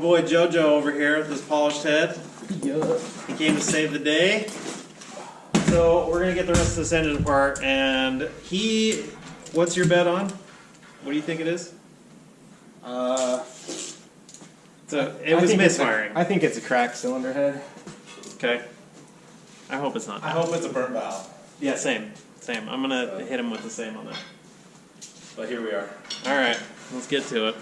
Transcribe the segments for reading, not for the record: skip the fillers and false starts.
boy JoJo over here with his polished head. Yup. He came to save the day. So we're gonna get the rest of this engine apart, and what's your bet on? What do you think it is? It was misfiring. I think it's a cracked cylinder head. Okay. I hope it's not that. I hope it's a burnt valve. Yeah, same. I'm gonna hit him with the same on that. But here we are. Alright, let's get to it.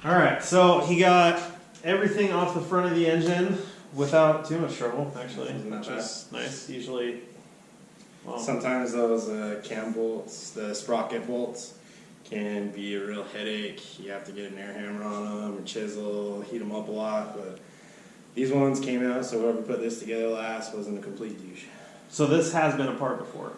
Alright, so he got everything off the front of the engine without too much trouble, actually, which is nice. Usually, well, sometimes those cam bolts, the sprocket bolts, can be a real headache. You have to get an air hammer on them or chisel, heat them up a lot. But these ones came out, so whoever put this together last wasn't a complete douche. So this has been apart before?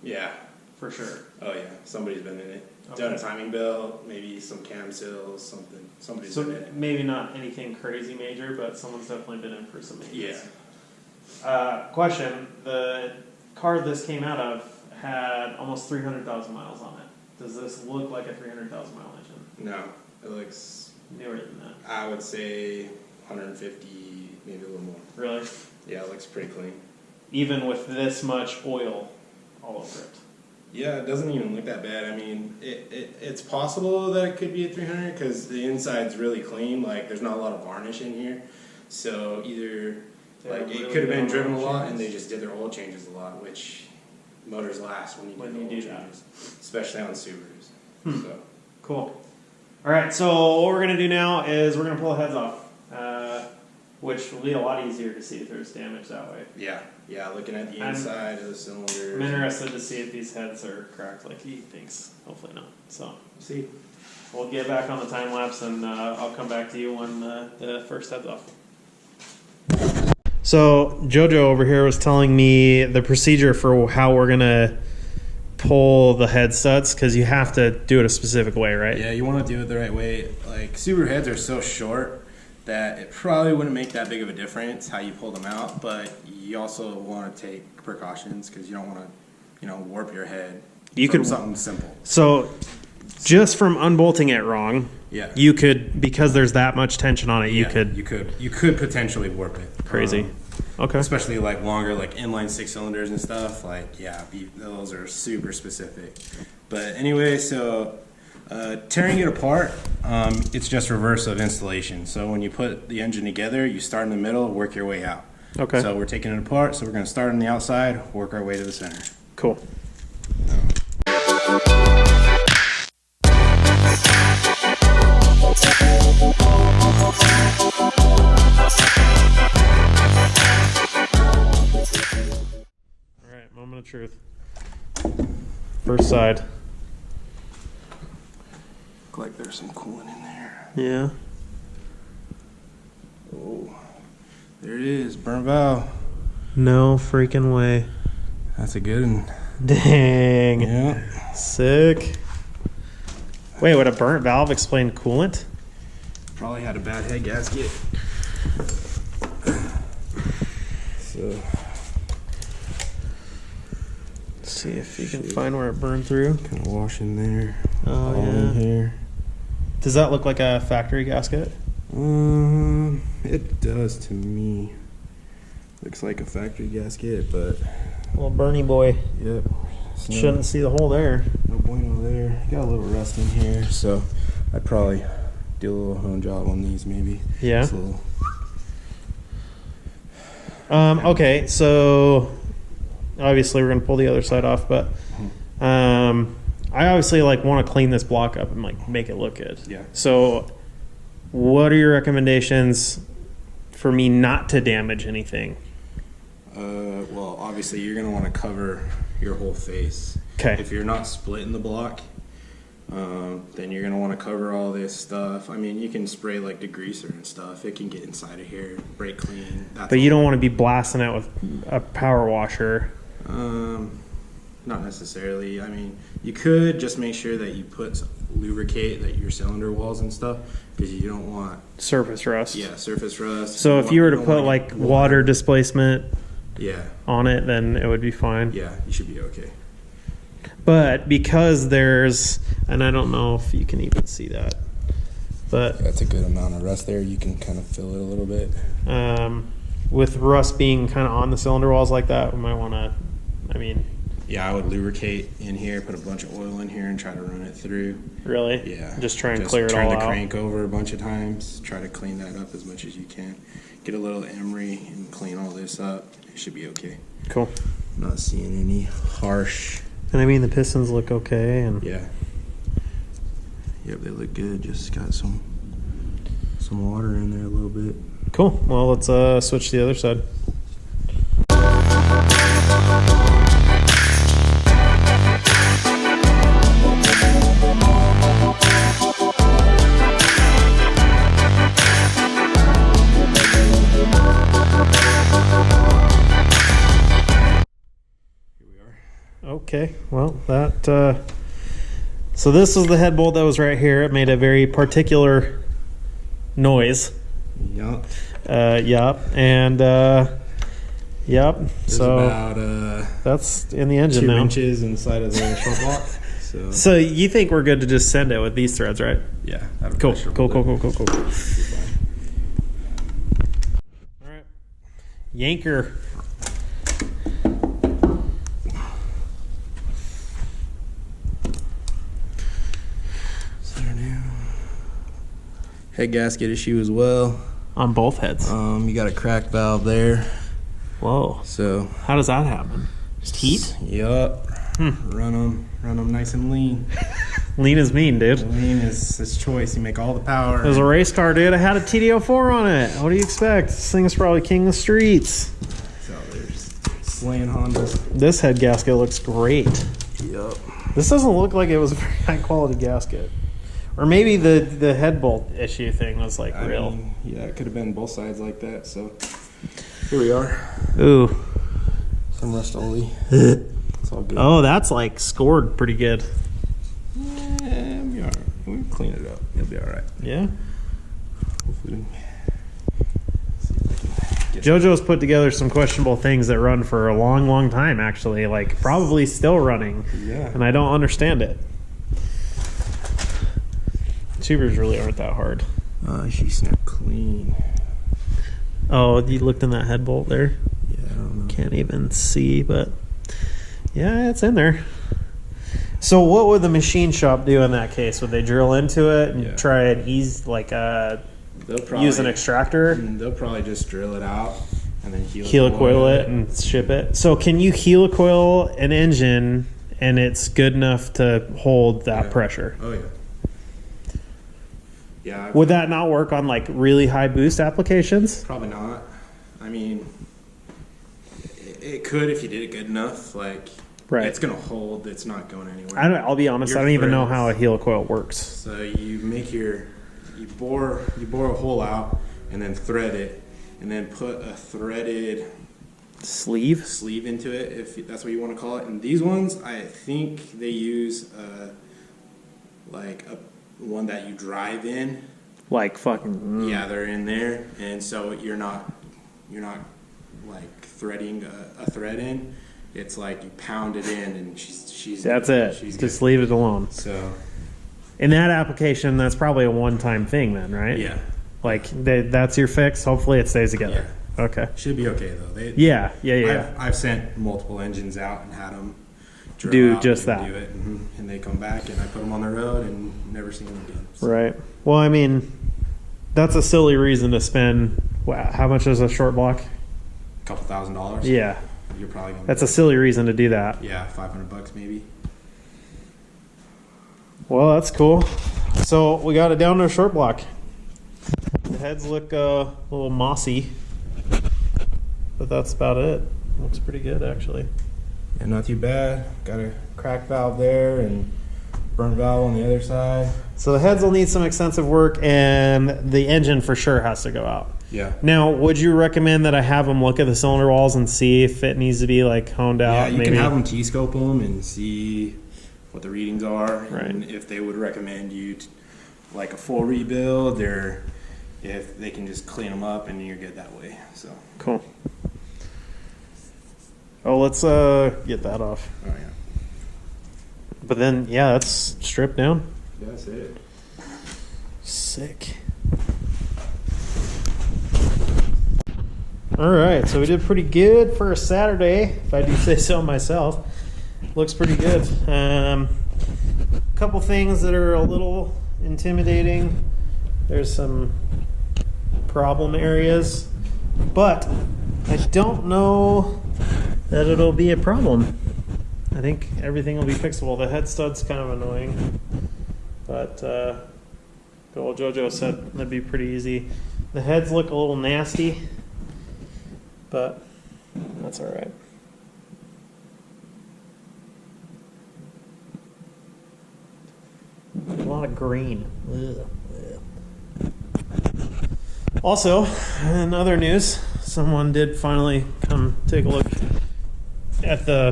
Yeah. For sure. Oh yeah, somebody's been in it. Okay. Done a timing belt, maybe some cam seals, something. Somebody's been in it. Maybe not anything crazy major, but someone's definitely been in for some maintenance. Yeah. Question, the car this came out of had almost 300,000 miles on it. Does this look like a 300,000 mile engine? No, it looks newer than that. I would say 150, maybe a little more. Really? Yeah, it looks pretty clean. Even with this much oil all over it? Yeah, it doesn't even look that bad. I mean, it's possible that it could be a 300 because the inside's really clean. Like, there's not a lot of varnish in here. So either, like, it could have been driven a lot and they just did their oil changes a lot, which motors last when you do oil changes, especially on Subarus. So. Cool. All right, so what we're going to do now is we're going to pull the heads off, which will be a lot easier to see if there's damage that way. Yeah, looking at the inside of the cylinder. I'm interested to see if these heads are cracked like he thinks. Hopefully not. So, see. We'll get back on the time lapse and I'll come back to you when the first head's off. So, JoJo over here was telling me the procedure for how we're going to pull the head studs, because you have to do it a specific way, right? Yeah, you want to do it the right way. Like, Subaru heads are so short that it probably wouldn't make that big of a difference how you pull them out, but you also want to take precautions because you don't want to, warp your head. You could something simple. So, just from unbolting it wrong, yeah, you could, because there's that much tension on it, you could potentially warp it. Crazy. Okay. Especially like longer, like inline 6 cylinders and stuff. Like, yeah, those are super specific. But anyway, so. Tearing it apart, it's just reverse of installation. So when you put the engine together, you start in the middle, work your way out. Okay. So we're taking it apart, so we're going to start on the outside, work our way to the center. Cool. All right, moment of truth. First side. Look like there's some coolant in there. Yeah. Oh, there it is, burnt valve. No freaking way. That's a good one. Dang. Yeah. Sick. Wait, would a burnt valve explain coolant? Probably had a bad head gasket. So Let's see if you can find where it burned through. kind of wash in there. Oh, all yeah. in here. Does that look like a factory gasket? It does to me. Looks like a factory gasket, but Little Bernie boy. yep. Shouldn't see the hole there. No bueno there. Got a little rust in here, so I'd probably do a little hone job on these maybe. Yeah. Just a little- Okay, so obviously we're gonna pull the other side off, but I obviously like want to clean this block up and like make it look good. Yeah. So, what are your recommendations for me not to damage anything? Well, obviously you're gonna want to cover your whole face. Okay. If you're not splitting the block, then you're gonna want to cover all this stuff. I mean, you can spray like degreaser and stuff. It can get inside of here, break clean. That's But you don't want to be blasting it with a power washer. Not necessarily. I mean, you could just make sure that you lubricate like your cylinder walls and stuff, because you don't want Surface rust. surface rust. So if you were to don't put wanna like get water displacement yeah, on it, then it would be fine. yeah, you should be okay. But because there's, and I don't know if you can even see that, but That's a good amount of rust there. You can kind of fill it a little bit. with rust being kind of on the cylinder walls like that, we might want to, I mean, Yeah, I would lubricate in here, put a bunch of oil in here, and try to run it through. really? Yeah. Just try and clear it all Turn the out. crank over a bunch of times. Try to clean that up as much as you can. Get a little emery and clean all this up. It should be okay. Cool. Not seeing any harsh. And I mean, the pistons look okay, and Yeah. Yep, they look good. Just got some water in there a little bit. cool. Well, let's switch to the other side. Here we are. Okay, well, that, so this was the head bolt that was right here. It made a very particular noise. Yup. Yep, and, yep, There's so about that's in the engine 2 now. inches inside of the short block. So So you think we're good to just send it with these threads, right? yeah, Cool, cool. All right, yanker. Head gasket issue as well. On both heads. You got a cracked valve there. Whoa. So How does that happen? Just heat? Yup. Run them nice and lean. Lean is mean, dude. Lean is choice. You make all the power. It was a race car, dude. I had a TD04 on it. What do you expect? This thing is probably king of the streets. So there's slaying Hondas. This head gasket looks great. Yup. This doesn't look like it was a very high quality gasket. Or maybe the head bolt issue thing was like real. Yeah, it could have been both sides like that. So here we are. Ooh. Some Rust-Oli. It's all good. Oh, that's like scored pretty good. Yeah, it'll be all right. We'll clean it up. It'll be all right. Yeah. Hopefully. See if I can get JoJo's put together some questionable things that run for a long, long time, actually. Like, probably still running. Yeah. And I don't understand it. Tubers really aren't that hard. She snapped clean. Oh, you looked in that head bolt there? Yeah, I don't know. Can't even see, but yeah, it's in there. So what would the machine shop do in that case? Would they drill into it and try and ease, like, They'll probably use an extractor? They'll probably just drill it out and then Helicoil it and ship it. So can you helicoil an engine and it's good enough to hold that pressure? Oh yeah. Yeah. Would that not work on like really high boost applications? Probably not. I mean, it could if you did it good enough. Like, Right. it's gonna hold. It's not going anywhere. I'll be honest, Your I don't even know threads. how a helicoil works. So you make you bore a hole out and then thread it, and then put a threaded Sleeve? sleeve into it, if that's what you want to call it. And these ones, I think they use like a one that you drive in. Like fucking. Yeah, they're in there, and so you're not like threading a thread in. It's like you pound it in, and she's. That's it. She's Just good. leave it alone. So. In that application, that's probably a one-time thing then, right? Yeah. Like that's your fix. Hopefully, it stays together. Yeah. Okay. Should be okay though. Yeah. I've sent multiple engines out and had them Do just that. do it, and they come back, and I put them on the road and never seen them again. So. Right. Well, I mean, that's a silly reason to spend. Wow, how much is a short block? A couple $1,000. Yeah. You're probably gonna. That's a silly reason to do that. Yeah, $500 maybe. Well, that's cool. So we got it down to a short block. The heads look a little mossy, but that's about it. Looks pretty good, actually. Yeah, not too bad. Got a crack valve there and burn valve on the other side. So the heads will need some extensive work, and the engine for sure has to go out. Yeah. Now, would you recommend that I have them look at the cylinder walls and see if it needs to be like honed out? Yeah, you maybe? can have them T-scope them and see what the readings are, and Right. if they would recommend you like a full rebuild, or if they can just clean them up and you're good that way. So. Cool. Oh, let's get that off. Oh yeah. But then, yeah, that's stripped down. That's it. Sick. All right, so we did pretty good for a Saturday, if I do say so myself. Looks pretty good. Couple things that are a little intimidating. There's some problem areas, but I don't know that it'll be a problem. I think everything will be fixable. The head stud's kind of annoying, but the old JoJo said that'd be pretty easy. The heads look a little nasty, but that's all right. A lot of green. Ugh. Also, in other news, someone did finally come take a look at the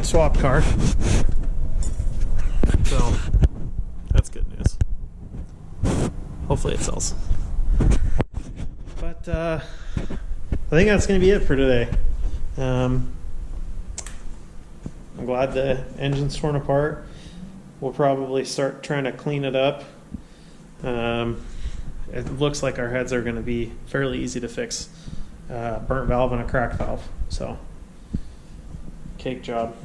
swap car. So, that's good news. Hopefully it sells. But I think that's going to be it for today. I'm glad the engine's torn apart. We'll probably start trying to clean it up. It looks like our heads are going to be fairly easy to fix. Burnt valve and a cracked valve. So, cake job.